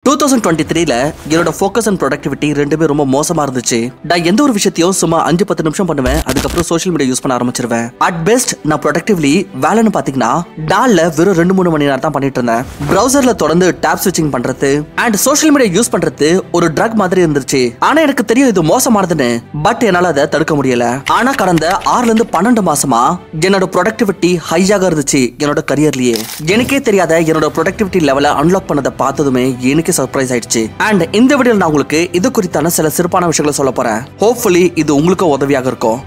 2023ல என்னோட focus and productivity ரெண்டுமே ரொம்ப மோசமா இருந்துச்சு. நான் எந்த ஒரு விஷயத்தையும் சும்மா 5-10 நிமிஷம் பண்ணுவேன், அதுக்கப்புறம் சோஷியல் மீடியா யூஸ் பண்ண ஆரம்பிச்சிருவேன். அட் பெஸ்ட் நான் ப்ரொடக்டிவ்லி வேலைன்னு பாத்தீங்கன்னா நாள்ல வெறும் 2-3 மணி நேரம் தான் பண்ணிட்டு இருந்தேன். பிரவுசர்ல தொடர்ந்து டேப் ஸ்விட்சிங் பண்றது அண்ட் சோஷியல் மீடியா யூஸ் பண்றது ஒரு ட்ரக் மாதிரி இருந்துச்சு. ஆனா எனக்கு தெரியும் இது மோசமானதுன்னு, பட் என்னால அதை தடுக்க முடியல. ஆனா கடந்த 6ல இருந்து 12 மாசமா என்னோட ப்ரொடக்டிவிட்டி ஹையாக இருந்துச்சு. என்னோட கரியர்லயே எனக்கே தெரியாத என்னோட ப்ரொடக்டிவிட்டி லெவலை அன்லாக் பண்ணதை பார்த்ததுமே எனக்கு சர்ப்ரைஸ் ஆயிடுச்சு. அண்ட் இந்த வீடியோல நான் உங்களுக்கு இது குறித்தான சில சிறப்பான விஷயங்களை சொல்ல போறேன். ஹோப்ஃபுல்லி இது உங்களுக்கு உதவியாக இருக்கும்.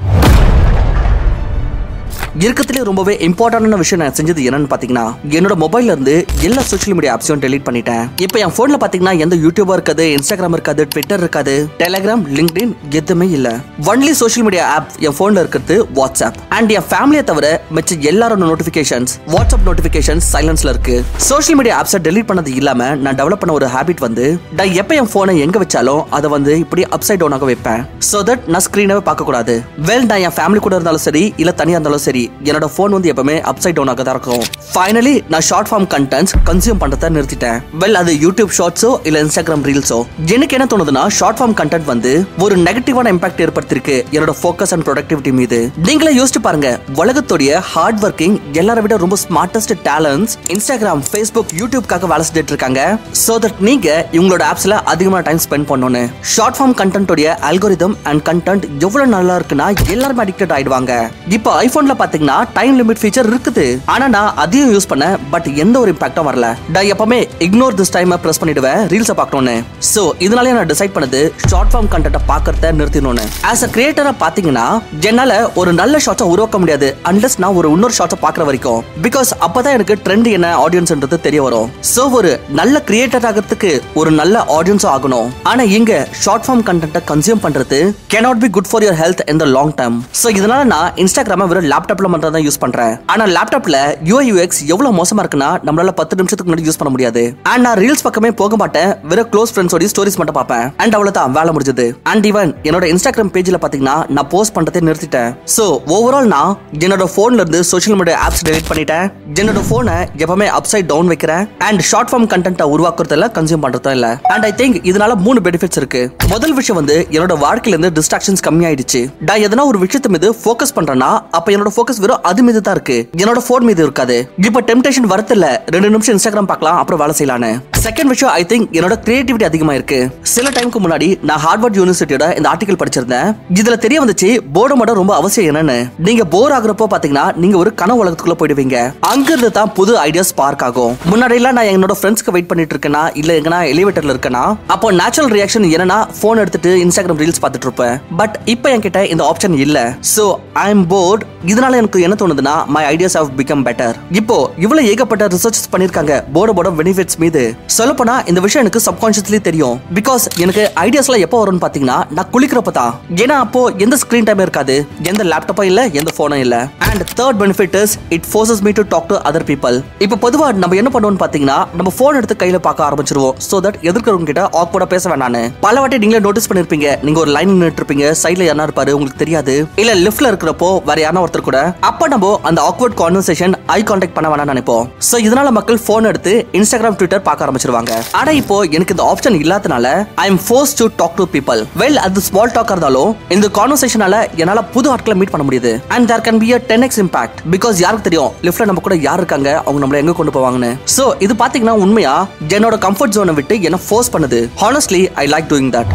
இருக்கத்திலே ரொம்பவே இம்பார்ட்டன்டான விஷயம் நான் செஞ்சது என்னன்னு பாத்தீங்கன்னா, என்னோட மொபைல்ல இருந்து எல்லா சோஷியல் மீடியா ஆப்ஸையும் டெலீட் பண்ணிட்டேன். இப்போ என் போன்ல பாத்தீங்கன்னா எந்த யூடியூபர் இருக்காது, இன்ஸ்டாகிராம் இருக்காது, ட்விட்டர் இருக்காது, டெலிகிராம், லிங்க்டின் எதுவுமே இல்ல. ஒன்லி சோஷியல் மீடியா ஆப் என் போன்ல இருக்கிறது வாட்ஸ்அப். அண்ட் என் ஃபேமிலியை தவிர மிச்ச எல்லாரோட நோட்டிபிகேஷன்ஸ், வாட்ஸ்அப் நோட்டிபிகேஷன்ஸ் சைலன்ஸ்ல இருக்கு. சோஷியல் மீடியா ஆப்ஸை டெலீட் பண்ணது இல்லாம நான் டெவலப் பண்ண ஒரு ஹேபிட் வந்து, நான் எப்ப என் போனை எங்க வச்சாலும் அதை வந்து இப்படி அப்சைட் டவுனாக வைப்பேன். சோ தட் நான் ஸ்கிரீனவே பார்க்க கூடாது. வெல் நான் என் ஃபேமிலி கூட இருந்தாலும் சரி, இல்ல தனியா இருந்தாலும் சரி, என்னோட போன் வந்து எப்பவுமே அப்சைட் டவுன் ஆக தான் இருக்கும். ஃபைனலி நான் ஷார்ட் ஃபார்ம் கண்டென்ட்ஸ் கன்சியூம் பண்றத நிறுத்திட்டேன். வெல் அது யூடியூப் ஷார்ட்ஸோ இல்ல இன்ஸ்டாகிராம் ரீல்ஸோ. எனக்கு என்ன தோணுதுன்னா, ஷார்ட் ஃபார்ம் கண்டென்ட் வந்து ஒரு நெகட்டிவான இம்பாக்ட் ஏற்படுத்திருக்கு என்னோட ஃபோக்கஸ் அண்ட் ப்ரொடக்டிவிட்டி மீது. நீங்களே யோசிச்சு பாருங்க, உலகத்துடைய ஹார்ட் ஒர்க்கிங் எல்லாரை விட ரொம்ப ஸ்மார்ட்டஸ்ட் டேலண்ட்ஸ் இன்ஸ்டாகிராம், ஃபேஸ்புக், யூடியூப்காக வேலை செஞ்சுட்டு இருக்காங்க. சோ தட் நீங்க இவங்களோட ஆப்ஸ்ல அதிகமான டைம் ஸ்பெண்ட் பண்ணணும். ஷார்ட் ஃபார்ம் கண்டென்ட்டோட அல்கோரிதம் அண்ட் கண்டென்ட் எவ்வளவு நல்லா இருக்குன்னா எல்லாரும் அடிக்டட் ஆயிடுவாங்க. இப்போ ஐபோன்ல பாத்தீங்கன்னா டைம் லிமிட் ஃபீச்சர் இருக்குது. ஆனா நான் அதையும் யூஸ் பண்ண, பட் எந்த ஒரு இம்பாக்டும் வரல. நான் எப்பவுமே இக்னோர் திஸ் டைம் பிரஸ் பண்ணிடுவேன் ரீல்ஸை பார்க்கணும்னு. சோ இதனால நான் டிசைட் பண்ணது ஷார்ட் ஃபார்ம் கண்டென்ட்டை பார்க்கறத நிறுத்திடணும்னு. ஆஸ் அ கிரியேட்டரா பாத்தீங்கன்னா என்னால ஒரு நல்ல ஷார்ட்ஸை உருவாக்க முடியாது அன்லெஸ் நான் ஒரு இன்னொரு ஷார்ட்ஸை பார்க்குற வரைக்கும். பிகாஸ் அப்பதான் எனக்கு ட்ரெண்ட் என்ன, ஆடியன்ஸ்ன்றது தெரிய வரும். சோ ஒரு நல்ல கிரியேட்டர் ஆகிறதுக்கு ஒரு நல்ல ஆடியன்ஸும் ஆகணும். ஆனா இங்க ஷார்ட் ஃபார்ம் கண்டென்ட்டை கன்சியூம் பண்றது cannot be good for your health in the long term. So இதனால நான் இன்ஸ்டாகிராமை வெறும் லேப்டாப்ல மட்டும் தான் யூஸ் பண்றேன். ஆனா லேப்டாப்ல UI UX எவ்வளவு மோசமா இருக்குன்னா நம்மளால 10 நிமிஷத்துக்கு முன்னாடி யூஸ் பண்ண முடியாது. அண்ட் நான் ரீல்ஸ் பக்கமே போக மாட்டேன், வெறும் க்ளோஸ் ஃப்ரெண்ட்ஸோட ஸ்டோரிஸ் மட்டும் பார்ப்பேன். அண்ட் அவ்வளவுதான் வேலை முடிஞ்சது. அண்ட் ஈவன் என்னோட இன்ஸ்டாகிராம் பேஜ்ல பாத்தீங்கன்னா நான் போஸ்ட் பண்றதை நிறுத்திட்டேன். சோ ஓவரால் நான் என்னோட போன்ல இருந்து சோஷியல் மீடியா ஆப்ஸ் டெலீட் பண்ணிட்டேன். என்னோட போனை எப்பவுமே அப்சைட் டவுன் வைக்கிறேன். அண்ட் ஷார்ட் ஃபார்ம் கண்டென்ட்டை உருவாக்குறதுல கன்சியூம் பண்றதும் இல்ல. அண்ட் ஐ திங்க் இதனால 3 பெனிஃபிட்ஸ் இருக்கு. முதல் விஷயம் வந்து என்னோட வாழ்க்கையில இருந்து டிஸ்ட்ராக்ஷன்ஸ் கம்மி ஆயிடுச்சு. நான் எதனா ஒரு விஷயத்து மீது ஃபோக்கஸ் பண்றேன்னா அப்ப என்னோட ஃபோக்கஸ் வெறும் அது மீது தான் இருக்கு, என்னோட போன் மீது இருக்காது. இப்ப டெம்ப்டேஷன் வரதில்ல 2 நிமிஷம் இன்ஸ்டாகிராம் பார்க்கலாம் அப்புறம் வேலை செய்யலான்னு. செகண்ட் விஷயம், ஐ திங்க் என்னோட கிரியேட்டிவிட்டி அதிகமா இருக்கு. சில டைமுக்கு முன்னாடி நான் ஹார்வர்ட் யூனிவர்சிட்டியோட இந்த ஆர்டிகல் படிச்சிருந்தேன். இதுல தெரிய வந்துச்சு போர்டமோட ரொம்ப அவசியம் என்னன்னு. நீங்க போர் ஆகுறப்போ பாத்தீங்கன்னா நீங்க ஒரு கனவு உலகத்துக்குள்ள போயிடுவீங்க. அங்கிருந்து தான் புது ஐடியாஸ் ஸ்பார்க் ஆகும். முன்னாடி எல்லாம் நான் என்னோட ஃப்ரெண்ட்ஸ்க்கு வெயிட் பண்ணிட்டு இருக்கேனா இல்ல எங்கன்னா எலிவேட்டர்ல இருக்கேனா, அப்போ நேச்சுரல் ரியாக்ஷன் என்னன்னா போன் எடுத்துட்டு இன்ஸ்டாகிராம் ரீல்ஸ் பார்த்துட்டு இருப்பேன். பட் இப்போ என்கிட்ட இந்த ஆப்ஷன் இல்ல. So I am bored. இதனால எனக்கு என்ன தோணுதுன்னா, my ideas have become better. இப்போ இவ்வளவு ஏகப்பட்ட ரிசர்ச்சஸ் பண்ணிருக்காங்க போர்டோட பெனிஃபிட்ஸ் மீது. சொல்லப்போனா இந்த விஷயம் எனக்கு சப்கான்ஷியஸ்லி தெரியும். பிகாஸ் எனக்கு ஐடியாஸ்லாம் எப்போ வரும்னு பாத்தீங்கன்னா நான் குளிக்கிறப்ப தான். ஏன்னா அப்போ எந்த ஸ்கிரீன் டைம் இருக்காது, எந்த லேப்டாப்பும் இல்ல, எந்த போனும் இல்ல. And third benefit is it forces me to talk to other people. இப்போ பொதுவா நம்ம என்ன பண்ணுவோம்னு பாத்தீங்கன்னா, நம்ம போன் எடுத்து கையில பார்க்க ஆரம்பிச்சிருவோம். சோ தட் எதிர்க்கிறவங்க கிட்ட ஆக்வர்டா பேச வேணான்னு. பல வாட்டி நீங்களே நோட்டீஸ் பண்ணிருப்பீங்க, நீங்க ஒரு லைன் நின்னுட்டு இருப்பீங்க, சைடுல யாரா இருப்பாரு உங்களுக்கு தெரியாது, இல்ல லிஃப்ட்ல இருக்கிறப்போ வேற யாரா ஒருத்தர் கூட, அப்ப நம்ம அந்த ஆக்வர்ட் கான்வர்சேஷன் ஐ கான்டாக்ட் பண்ண வேணாம்னு நினைப்போம். சோ இதனால மக்கள் போன் எடுத்து இன்ஸ்டாகிராம், ட்விட்டர் பார்க்க ஆரம்பிச்சிருவாங்க. ஆனா இப்போ எனக்கு இந்த ஆப்ஷன் இல்லாதனால I am forced to talk to people. Well அது ஸ்மால் டாக்கா இருந்தாலும் இந்த கான்வர்சேஷனால என்னால புது ஆட்களை மீட் பண்ண முடியுது. And there can be a 10x impact. Because யாருக்கு தெரியும் லிஃப்ட்ல நம்ம கூட யார் இருக்காங்க, அவங்க நம்மள எங்க கொண்டு போவாங்கன்னு. சோ இது பாத்தீங்கன்னா உண்மையா என்னோட கம்ஃபர்ட் ஜோனை விட்டு என்ன ஃபோர்ஸ் பண்ணுது. Honestly I like doing that.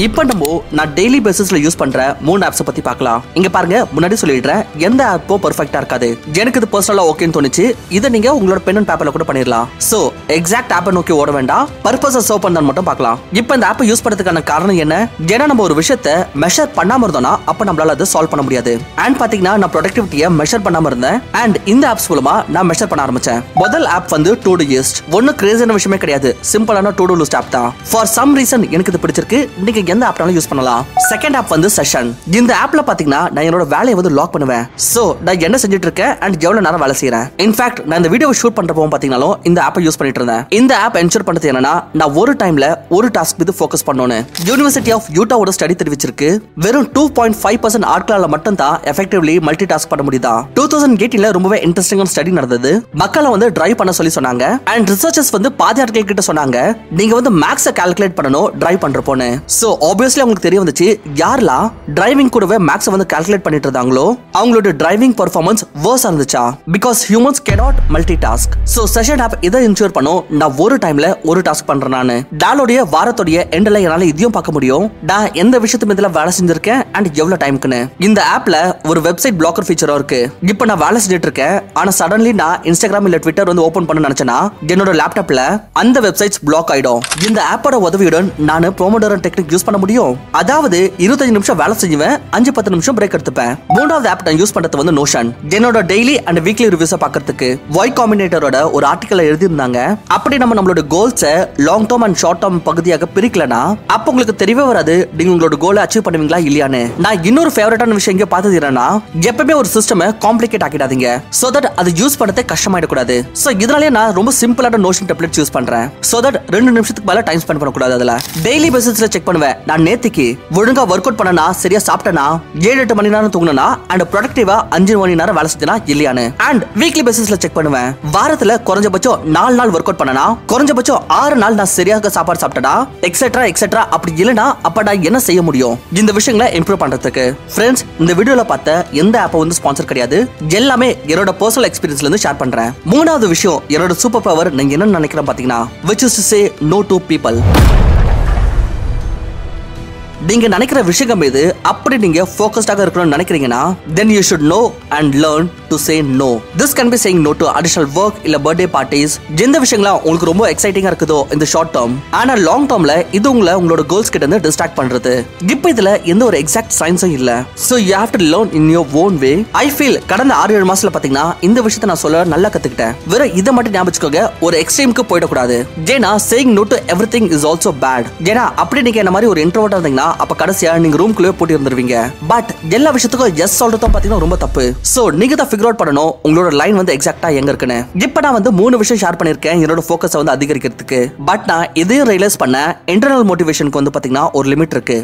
இப்போ நம்ம நான் டெய்லி பேசிஸ்ல யூஸ் பண்ற 3 ஆப்ஸ் பத்தி பார்க்கலாம். இங்க பாருங்க, முன்னாடி சொல்லிடுறேன், எந்த ஆப்போ பெர்ஃபெக்ட்டா இருக்காது. எனக்கு இது பர்சனலா ஓகேன்னு தோணுச்சு. இதை நீங்க உங்களோட பென் அண்ட் பேப்பர்ல கூட பண்ணிடலாம். சோ எக்ஸாக்ட் ஆப்பை நோக்கி ஓட வேண்டாம், பர்பஸை சர்வ் பண்ணதான் மட்டும் பார்க்கலாம். இப்போ இந்த ஆப்பை யூஸ் பண்றதுக்கான காரணம் என்ன? ஏன்னா நம்ம ஒரு விஷயத்தை மெஷர் பண்ணாம இருந்தோம்னா அப்ப நம்மளால அதை சால்வ் பண்ண முடியாது. அண்ட் பாத்தீங்கன்னா நான் ப்ரொடக்டிவிட்டியை மெஷர் பண்ணாம இருந்தேன். அண்ட் இந்த ஆப்ஸ் மூலமா நான் மெஷர் பண்ண ஆரம்பிச்சேன். முதல் ஆப் வந்து டூடூயிஸ்ட். ஒன்னும் கிரேசியான விஷயமே கிடையாது, சிம்பிளான டூ-டூ லிஸ்ட் ஆப் தான். ஃபார் சம் ரீசன் எனக்கு இது பிடிச்சிருக்கு. நீங்க எந்த ஆப்னாலும் யூஸ் பண்ணலாம். செகண்ட் ஆப் வந்து செஷன். இந்த ஆப்ல பாத்தீங்கன்னா நான் என்னோட வேலையை வந்து லாக் பண்ணுவேன். சோ நான் என்ன செஞ்சுட்டு இருக்கேன் அண்ட் எவ்வளவு நேரம் வேலை செய்யறேன். இன்ஃபேக்ட் நான் இந்த வீடியோ ஷூட் பண்றப்போ பாத்தீங்கன்னாலும் இந்த ஆப்பை யூஸ் பண்ணிட்டு பண்ணிட்டு இருந்தேன். இந்த ஆப் என்ஷூர் பண்ணது என்னன்னா நான் ஒரு டைம்ல ஒரு டாஸ்க் மீது ஃபோக்கஸ் பண்ணனும். யுனிவர்சிட்டி ஆஃப் யூட்டாவோட ஸ்டடி தெரிவிச்சிருக்கு வெறும் 2.5% ஆட்களால மட்டும் தான் எஃபெக்டிவ்லி மல்டி டாஸ்க் பண்ண முடியுதா. 2018ல ரொம்பவே இன்ட்ரெஸ்டிங்கான ஸ்டடி நடந்தது. மக்களை வந்து டிரைவ் பண்ண சொல்லி சொன்னாங்க. அண்ட் ரிசர்ச்சர்ஸ் வந்து பாதி ஆட்கள் கிட்ட சொன்னாங்க நீங்க வந்து மேக்ஸை கால்குலேட் பண்ணணும் டிரைவ் பண்றப்போன்னு. சோ ஆப்வியஸ்லி உங்களுக்கு தெரிய வந்துச்சு யாரெல்லாம் டிரைவிங் கூடவே மேக்ஸை வந்து கால்குலேட் பண்ணிட்டு இருந்தாங்களோ அவங்களோட டிரைவிங் பெர்ஃபார்மன்ஸ் வர்ஸா இருந்துச்சா. Because humans cannot multitask. So session of இதை இன்ஷூர் பண்ணும் நான் ஒரு டைம்ல ஒரு டாஸ்க் பண்றேன். நானு டாலோடைய வாரத்தோடைய எண்ட்ல என்னால இதையும் பார்க்க முடியும் நான் எந்த விஷயத்து மீதுல வேலை செஞ்சிருக்கேன் அண்ட் எவ்வளவு டைம்க்குன்னு. இந்த ஆப்ல ஒரு வெப்சைட் பிளாக்கர் ஃபீச்சரும் இருக்கு. இப்போ நான் வேலை செஞ்சுட்டு இருக்கேன் ஆனா சடன்லி நான் இன்ஸ்டாகிராம் இல்ல ட்விட்டர் வந்து ஓபன் பண்ண நினைச்சேன்னா என்னோட லேப்டாப்ல அந்த வெப்சைட்ஸ் பிளாக் ஆயிடும். இந்த ஆப்போட உதவியுடன் நான் ப்ரோமோடோரன் டெக்னிக் யூஸ் பண்ண முடியும். அதாவது 25 நிமிஷம் வேலை செஞ்சுவேன் 5-10 நிமிஷம் பிரேக் எடுத்துப்பேன். மூணாவது ஆப் நான் யூஸ் பண்றது வந்து நோஷன். என்னோட டெய்லி அண்ட் வீக்லி ரிவ்யூஸை பார்க்கிறதுக்கு Y காம்பினேட்டரோட ஒரு ஆர்டிகல் எழுதியிருந்தாங்க. அப்படி நம்மளோட கோல்ஸை long term and short term பகுதியாக பிரிக்கலனா அப்ப உங்களுக்கு தெரியவே வராது நீங்க உங்களோட கோலை அச்சீவ் பண்ணுவீங்களா இல்லையான்னு. நான் இன்னொரு ஃபேவரட்டான விஷயம் இங்க பார்த்தது என்னன்னா எப்பவுமே ஒரு சிஸ்டமை காம்ப்ளிகேட் ஆக்கிடாதீங்க சோ தட் அது யூஸ் பண்ணதே கஷ்டமாயிடக்கூடாது. சோ இதனாலே நான் ரொம்ப சிம்பிளான நோஷன் டெம்ப்ளேட் யூஸ் பண்றேன் சோ தட் 2 நிமிஷத்துக்கு மேல டைம் ஸ்பெண்ட் பண்ணக்கூடாது. அதுல டெய்லி பேசிஸ்ல செக் பண்ணுவேன் நான் நேத்திக்கு ஒழுங்கா ஒர்க் அவுட் பண்ணனா சரியா சாப்பிட்டேனா 7-8 மணி நேரம் தூங்கினா அண்ட் ப்ரொடக்டிவா 5 மணி நேரம் வேலை செஞ்சனா இல்லையான்னு. அண்ட் வீக்லி பேசிஸ்ல செக் பண்ணுவேன் வாரத்துல குறைஞ்சபட்சம் 4 நாள் ஒர்க் அவுட் பண்ணனா குறைஞ்சபட்சம் 6 நாள் நான் சரியாக சாப்பாடு சாப்பிட்டனா எக்ஸெட்ரா அப்படி இல்லனா அப்ப நான் என்ன செய்ய முடியும் இந்த விஷயங்களை இம்ப்ரூவ் பண்றதுக்கு. ஃப்ரெண்ட்ஸ் இந்த வீடியோல பார்த்த எந்த ஆப் வந்து ஸ்பான்சர் கிடையாது. எல்லாமே என்னோட பர்சனல் எக்ஸ்பீரியன்ஸ்ல இருந்து ஷேர் பண்றேன். மூணாவது விஷயம் என்னோட சூப்பர் பவர் நீங்க என்ன நினைக்கிறேன் பாத்தீங்கன்னா which is to say no to people. நீங்க நினைக்கிற விஷயம் மீது அப்படி நீங்க ஃபோக்கஸ்டாக இருக்கணும்னு நினைக்கிறீங்கன்னா then you should know and learn to say no. This can be saying no to additional work இல்ல birthday parties. எந்த விஷயங்களா உங்களுக்கு ரொம்ப எக்ஸைட்டிங்கா இருக்குதோ இந்த ஷார்ட் டேர்ம் ஆனா லாங் டேர்ம்ல இது உங்களோட கோல்ஸ் கிட்ட இருந்து டிஸ்ட்ராக்ட் பண்றது. இப்போ இதுல எந்த ஒரு எக்ஸாக்ட் சயின்ஸும் இல்ல. So you have to learn in your own way. I feel கடந்த 6-7 மாசத்துல பாத்தீங்கன்னா இந்த விஷயத்தை நான் சொல்ல நல்லா கத்துக்கிட்டேன். வேற இதை மட்டும் ஞாபகம் வச்சுக்கோங்க ஒரு எக்ஸ்ட்ரீம்க்கு போயிடக்கூடாது. ஏன்னா saying no to everything is also bad. ஏன்னா அப்படி நீங்க என்ன மாதிரி ஒரு இன்ட்ரோவர்ட்டா இருந்தீங்கன்னா அப்ப கடைசியா நீங்க ரூம்குள்ளே போட்டு இருந்துருவீங்க. பட் எல்லா விஷயத்துக்கும் எஸ் சொல்றதும் பாத்தீங்கன்னா ரொம்ப தப்பு. சோ நீங்க தான் ஃபிகர் அவுட் பண்ணணும் உங்களோட லைன் வந்து எக்ஸாக்ட்டா எங்க இருக்குன்னு. இப்போ நான் வந்து 3 விஷயம் ஷேர் பண்ணிருக்கேன் என்னோட ஃபோக்கஸை வந்து அதிகரிக்கிறதுக்கு. பட் நான் இதையும் ரியலைஸ் பண்ண இன்டர்னல் மோட்டிவேஷனுக்கு வந்து பாத்தீங்கன்னா ஒரு லிமிட் இருக்கு.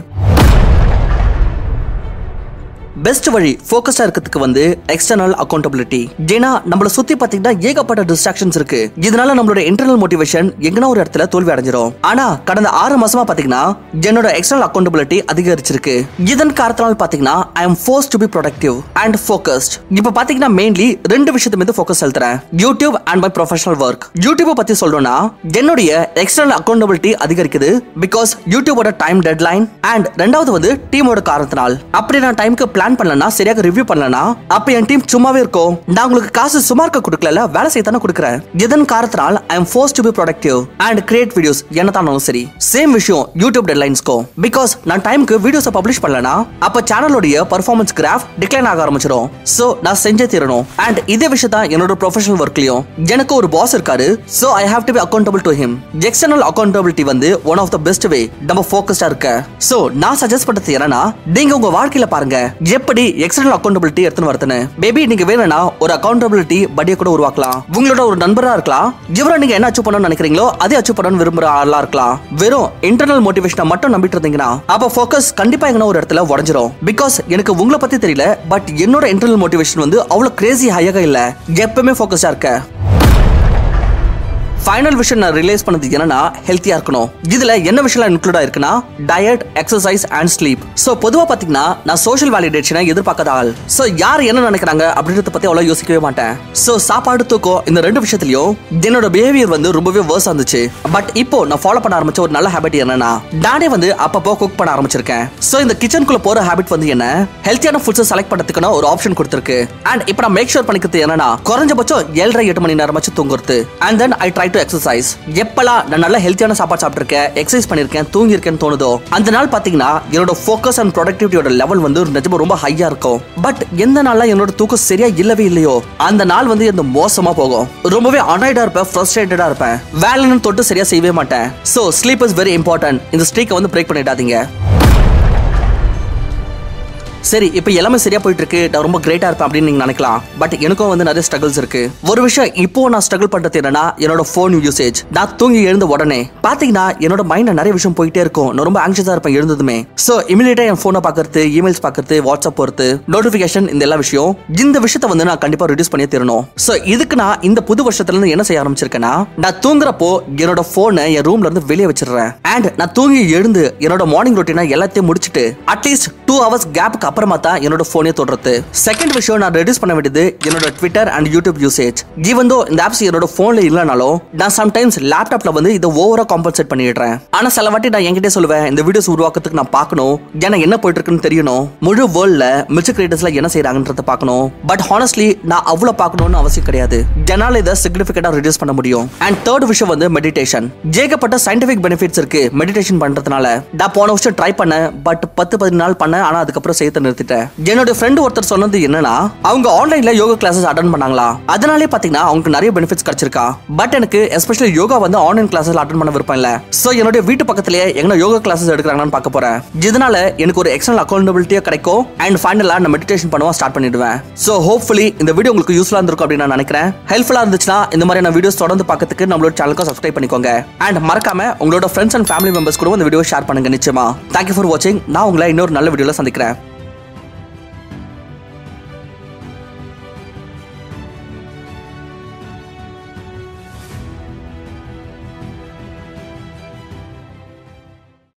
பெஸ்ட் வழி ஃபோக்கஸ்டா இருக்கிறதுக்கு வந்து எக்ஸ்டர்னல் அக்கௌண்டபிலிட்டி. ஏன்னா நம்மள சுத்தி பாத்தீங்கன்னா ஏகப்பட்ட டிஸ்ட்ராக்ஷன்ஸ் இருக்கு. இதனால நம்மளோட இன்டர்னல் மோட்டிவேஷன் எங்கனா ஒரு இடத்துல தோல்வி அடைஞ்சிரும். ஆனா கடந்த 6 மாசமா பாத்தீங்கன்னா என்னோட எக்ஸ்டர்னல் அக்கௌண்டபிலிட்டி அதிகரிச்சிருக்கு. இதன் காரணத்தால பாத்தீங்கன்னா I am forced to be productive and focused. இப்போ பாத்தீங்கன்னா மெயின்லி 2 விஷயத்து மீது ஃபோக்கஸ் செலுத்துறேன் YouTube and my professional work. YouTube பத்தி சொல்றேன்னா என்னுடைய எக்ஸ்டர்னல் அக்கௌண்டபிலிட்டி அதிகரிக்குது பிகாஸ் யூடியூபோட டைம் டெட்லைன் அண்ட் ரெண்டாவது வந்து டீமோட காரணத்தினால். அப்படி நான் டைம்க்கு பிளான் பண்ணலனா சரியாக ரிவ்யூ பண்ணலனா அப்ப என் டீம் சும்மாவே இருக்கும். நான் உங்களுக்கு காசு சும்மா இருக்க கொடுக்கல வேலை செய்ய தானே கொடுக்குறேன். இதன் காரணத்தால் I am forced to be productive and create videos என்னதானாலும் சரி. சேம் விஷயம் யூடியூப் டெட்லைன்ஸ்க்கோ பிகாஸ் நான் டைம்க்கு வீடியோஸை பப்ளிஷ் பண்ணலனா அப்ப சேனலோட பெர்ஃபார்மன்ஸ் கிராஃப் டிக்ளைன் ஆக ஆரம்பிச்சிடும். சோ நான் செஞ்சே தீரணும். அண்ட் இதே விஷயம் தான் என்னோட ப்ரொஃபஷனல் ஒர்க்லயும் எனக்கு ஒரு பாஸ் இருக்காரு. So I have to be accountable to him. External accountability வந்து one of the best way நம்ம ஃபோக்கஸ்டா இருக்க. சோ நான் சஜஸ்ட் பண்றது என்னன்னா நீங்க உங்க வாழ்க்கையில பாருங்க எப்படி எக்ஸ்டர்னல் அக்கௌண்டபிலிட்டி எடுத்து வரதுன்னு. மேபி நீங்க வேணும்னா ஒரு அக்கௌண்டபிலிட்டி படியை கூட உருவாக்கலாம். உங்களோட ஒரு நண்பரா இருக்கலாம். இவரை நீங்க என்ன அச்சீவ் பண்ணணும்னு நினைக்கிறீங்களோ அதே அச்சீவ் பண்ணணும்னு விரும்புற ஆளா இருக்கலாம். வெறும் இன்டர்னல் மோட்டிவேஷனை மட்டும் நம்பிட்டு இருந்தீங்கன்னா அப்ப ஃபோக்கஸ் கண்டிப்பா எங்கனா ஒரு இடத்துல உடைஞ்சிரும். பிகாஸ் எனக்கு உங்களை பத்தி தெரியல பட் என்னோட இன்டர்னல் மோட்டிவேஷன் வந்து அவ்வளவு கிரேசி ஹையாக இல்ல. எப்பவுமே ஃபோக்கஸ்டா இருக்க. ஃபைனல் விஷயம் நான் ரிலைஸ் பண்ணது என்னன்னா ஹெல்த்தியா இருக்கணும். இதுல என்ன விஷயம் இன்க்ளூட் ஆயிருக்குன்னா diet, exercise and sleep. So பொதுவா பாத்தீங்கன்னா நான் சோஷியல் வேலிடேஷனை எதிர்பார்க்காத ஆள். சோ யார் என்ன நினைக்கிறாங்க அப்படின்றத பத்தி அவ்வளவு யோசிக்கவே மாட்டேன். சோ சாப்பாடு, தூக்கம் இந்த 2 விஷயத்திலயும் என்னோட பிஹேவியர் வந்து ரொம்பவே வர்ஸ் இருந்துச்சு. பட் இப்போ நான் ஃபாலோ பண்ண ஆரம்பிச்ச ஒரு நல்ல ஹேபிட் என்னன்னா நானே வந்து அப்பப்போ குக் பண்ண ஆரம்பிச்சிருக்கேன். சோ இந்த கிச்சனுக்குள்ள போற ஹேபிட் வந்து என்ன ஹெல்த்தியான ஃபுட்ஸ் செலக்ட் பண்றதுக்கான ஒரு ஆப்ஷன் கொடுத்திருக்கு. அண்ட் இப்போ நான் மேக் ஷூர் பண்ணிக்கிறது என்னன்னா குறைஞ்சபட்சம் 7.5-8 மணி நேரமாச்சு தூங்குறது. And then I try to exercise. எப்பலாம் நான் நல்ல ஹெல்த்தியான சாப்பாடு சாப்பிட்டிருக்கேன், எக்ஸசைஸ் பண்ணிருக்கேன், தூங்கி இருக்கேன்னு தோணுதோ அந்த நாள் பாத்தீங்கன்னா என்னோட ஃபோக்கஸ் அண்ட் ப்ரொடக்டிவிட்டியோட லெவல் வந்து நிஜமா ரொம்ப ஹையா இருக்கும். பட் எந்த நாள்ல என்னோட தூக்கம் சரியா இல்லவே இல்லையோ அந்த நாள் வந்து எனக்கு மோசமா போகும். ரொம்பவே அனாய்டா இருப்பேன், ஃப்ரஸ்ட்ரேட்டடா இருப்பேன், வேலைன்னு தொட்டு சரியா செய்யவே மாட்டேன். So sleep is very important. இந்த ஸ்ட்ரீக்கை வந்து பிரேக் பண்ணிடாதீங்க. சரி இப்போ எல்லாமே சரியா போயிட்டு இருக்கு, நான் ரொம்ப கிரேட்டா இருப்பேன் அப்படின்னு நீங்க நினைக்கலாம். பட் எனக்கும் வந்து நிறைய ஸ்ட்ரகிள்ஸ் இருக்கு. ஒரு விஷயம் இப்போ நான் ஸ்ட்ரகிள் பண்றது என்னன்னா என்னோட போன் யூசேஜ். நான் தூங்கி எழுந்த உடனே பாத்தீங்கன்னா என்னோட மைண்ட்ல நிறைய விஷயம் போயிட்டே இருக்கும். நான் ரொம்ப ஆங்ஷியஸா இருப்பேன் எழுந்ததுமே. சோ இமிடியேட்டா என் போனை பாக்குறது, இமெயில்ஸ் பாக்குறது, வாட்ஸ்அப் போறது, நோட்டிபிகேஷன், இந்த எல்லா விஷயம், இந்த விஷயத்தை வந்து நான் கண்டிப்பா ரெடியூஸ் பண்ணியே தரணும். சோ இதுக்கு நான் இந்த புது வருஷத்துல இருந்து என்ன செய்ய ஆரம்பிச்சிருக்கேன்னா, நான் தூங்குறப்போ என்னோட போனை என் ரூம்ல இருந்து வெளியே வச்சிடுறேன். அண்ட் நான் தூங்கி எழுந்து என்னோட மார்னிங் ரொட்டீனா எல்லாத்தையும் முடிச்சிட்டு அட்லீஸ்ட் 2 hours கேப்புக்கு அப்புறமா தான் என்னோட போனே தொடர்றது. செகண்ட் விஷயம் நான் ரெடியூஸ் பண்ண வேண்டியது என்னோட Twitter and YouTube usage. Even though இந்த ஆப்ஸ் என்னோட போன்ல இல்லனாலும் நான் சம்டைம்ஸ் லேப்டாப்ல வந்து இதை ஓவரா காம்பன்சேட் பண்ணிடுறேன். ஆனா சில வாட்டி நான் என்கிட்ட சொல்லுவேன், இந்த வீடியோஸ் உருவாக்குறதுக்கு நான் பார்க்கணும், ஏன்னா என்ன போயிட்டு இருக்குன்னு தெரியணும், முழு வேர்ல்ட்ல மிச்ச கிரியேட்டர்ஸ்ல என்ன செய்யறாங்கன்றத பார்க்கணும். பட் ஹானஸ்ட்லி நான் அவ்வளவு பார்க்கணும்னு அவசியம் கிடையாது. என்னால இதை சிக்னிஃபிகண்டா ரெடியூஸ் பண்ண முடியும். அண்ட் தேர்ட் விஷயம் வந்து மெடிடேஷன். ஏகப்பட்ட சயின்டிபிக் பெனிஃபிட்ஸ் இருக்கு மெடிடேஷன் பண்றதுனால. நான் போன வருஷம் ட்ரை பண்ணேன், பட் 10-15 நாள் பண்ணேன். ஆனா அதுக்கப்புறம் செய்ய நிறுத்திட்டேன். என்னோட ஃப்ரெண்ட் ஒருத்தர் சொன்னது என்னன்னா, அவங்க ஆன்லைன்ல யோகா கிளாஸஸ் அட்டெண்ட் பண்ணாங்களா, அதனாலே பாத்தீங்கன்னா அவங்களுக்கு நிறைய பெனிஃபிட்ஸ் கிடைச்சிருக்கா. பட் எனக்கு எஸ்பெஷலி யோகா வந்து ஆன்லைன் கிளாஸஸ்ல அட்டெண்ட் பண்ண விருப்பம் இல்ல. சோ என்னோட வீட்டு பக்கத்திலேயே எங்க யோகா கிளாஸஸ் எடுக்கறாங்கன்னு பார்க்க போறேன். இதனால எனக்கு ஒரு எக்ஸ்டர்னல் அக்கௌண்டபிலிட்டியா கிடைக்கும். அண்ட் ஃபைனலா நான் மெடிடேஷன் பண்ணவா ஸ்டார்ட் பண்ணிடுவேன். சோ ஹோப்ஃபுல்லி இந்த வீடியோ உங்களுக்கு யூஸ்ஃபுல்லா இருந்திருக்கும் அப்படின்னு நான் நினைக்கிறேன். ஹெல்ப்ஃபுல்லா இருந்துச்சுன்னா இந்த மாதிரி நான் வீடியோஸ் தொடர்ந்து பார்க்கிறதுக்கு நம்மளோட சேனலுக்கு சப்ஸ்கிரைப் பண்ணிக்கோங்க. அண்ட் மறக்காம உங்களோட ஃப்ரெண்ட்ஸ் அண்ட் ஃபேமிலி மெம்பர்ஸ் கூட இந்த வீடியோ ஷேர் பண்ணுங்க. நிச்சயமா. தேங்க்யூ ஃபார் வாட்சிங். நான் உங்களை இன்னொரு நல்ல வீடியோல சந்திக்கிறேன்.